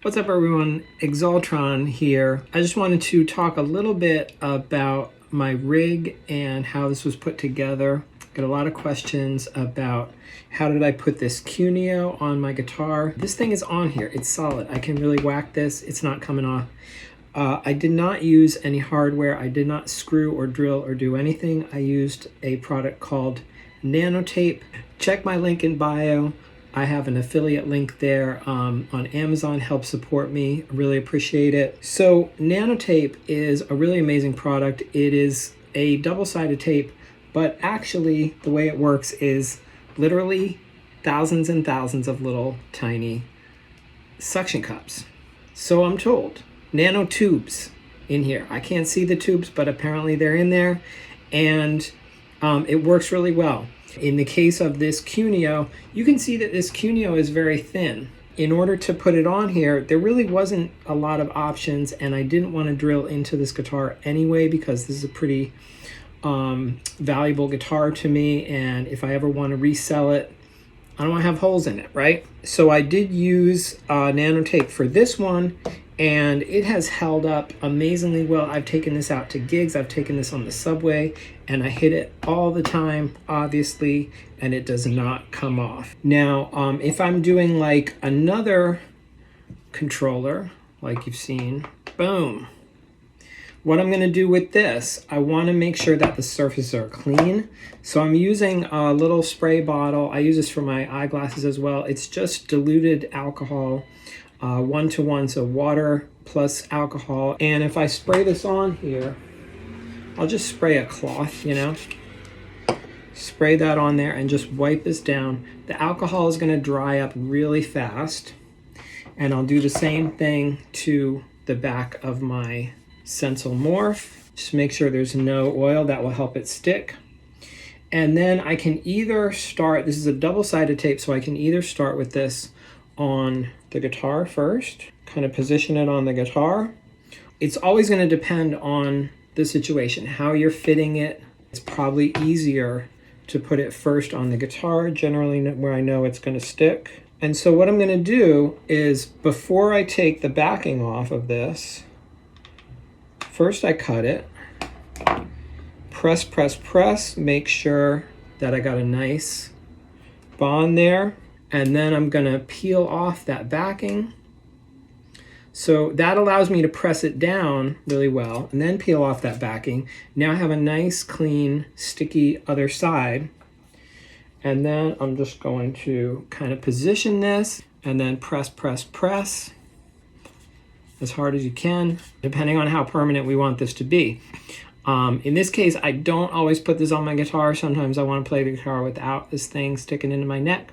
What's up everyone, Exaltron here. I just wanted to talk a little bit about my rig and how this was put together. Got a lot of questions about how did I put this Cuneo on my guitar. This thing is on here, it's solid. I can really whack this, it's not coming off. I did not use any hardware. I did not screw or drill or do anything. I used a product called Nanotape. Check my link in bio. I have an affiliate link there on Amazon. Help support me. I really appreciate it. So Nanotape is a really amazing product. It is a double-sided tape, but actually the way it works is literally thousands and thousands of little tiny suction cups. So I'm told. Nanotubes in here. I can't see the tubes, but apparently they're in there, and it works really well. In the case of this Cuneo, you can see that this Cuneo is very thin. In order to put it on here, there really wasn't a lot of options, and I didn't want to drill into this guitar anyway because this is a pretty valuable guitar to me, and if I ever want to resell it, I don't want to have holes in it, right? So I did use Nanotape for this one, and it has held up amazingly well. I've taken this out to gigs, I've taken this on the subway, and I hit it all the time, obviously, and it does not come off. Now, if I'm doing like another controller, like you've seen, boom. What I'm gonna do with this, I wanna make sure that the surfaces are clean. So I'm using a little spray bottle. I use this for my eyeglasses as well. It's just diluted alcohol, 1-to-1, so water plus alcohol. And if I spray this on here, I'll just spray a cloth, you know, spray that on there and just wipe this down. The alcohol is gonna dry up really fast. And I'll do the same thing to the back of my Stencil Morph. Just make sure there's no oil, that will help it stick. And then I can either start, this is a double-sided tape, so I can either start with this on the guitar first, kind of position it on the guitar. It's always going to depend on the situation, how you're fitting it. It's probably easier to put it first on the guitar, generally where I know it's going to stick. And so what I'm going to do is, before I take the backing off of this, first I cut it, press, press, press, make sure that I got a nice bond there. And then I'm gonna peel off that backing. So that allows me to press it down really well and then peel off that backing. Now I have a nice, clean, sticky other side. And then I'm just going to kind of position this and then press, press, press as hard as you can, depending on how permanent we want this to be. In this case, I don't always put this on my guitar. Sometimes I want to play the guitar without this thing sticking into my neck.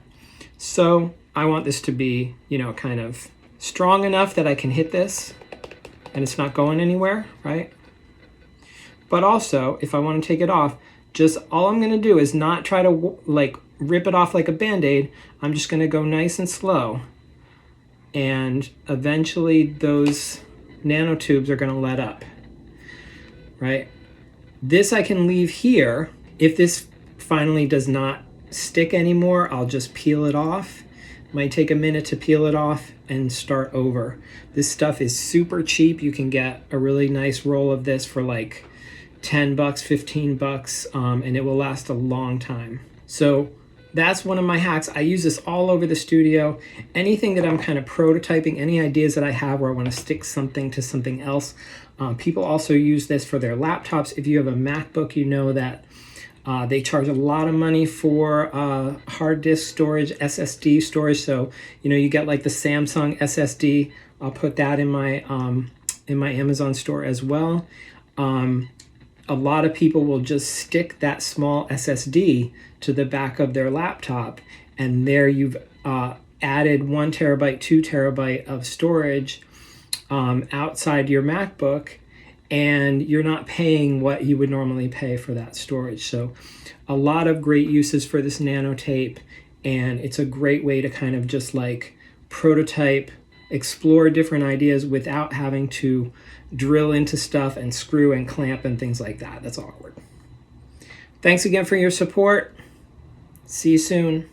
So I want this to be, you know, kind of strong enough that I can hit this and it's not going anywhere, right? But also, if I want to take it off, just all I'm going to do is not try to like rip it off like a Band-Aid. I'm just going to go nice and slow. And eventually those nanotubes are going to let up, right? This I can leave here. If this finally does not stick anymore, I'll just peel it off. Might take a minute to peel it off and start over. This stuff is super cheap. You can get a really nice roll of this for like 10 bucks, 15 bucks, and it will last a long time. So that's one of my hacks. I use this all over the studio. Anything that I'm kind of prototyping, any ideas that I have where I want to stick something to something else. People also use this for their laptops. If you have a MacBook, you know that they charge a lot of money for hard disk storage, SSD storage. So, you know, you get like the Samsung SSD. I'll put that in my Amazon store as well. A lot of people will just stick that small SSD to the back of their laptop, and there you've added 1 terabyte, 2 terabyte of storage outside your MacBook, and you're not paying what you would normally pay for that storage. So a lot of great uses for this Nanotape, and it's a great way to kind of just like prototype, explore different ideas without having to drill into stuff and screw and clamp and things like that. That's awkward. Thanks again for your support. See you soon.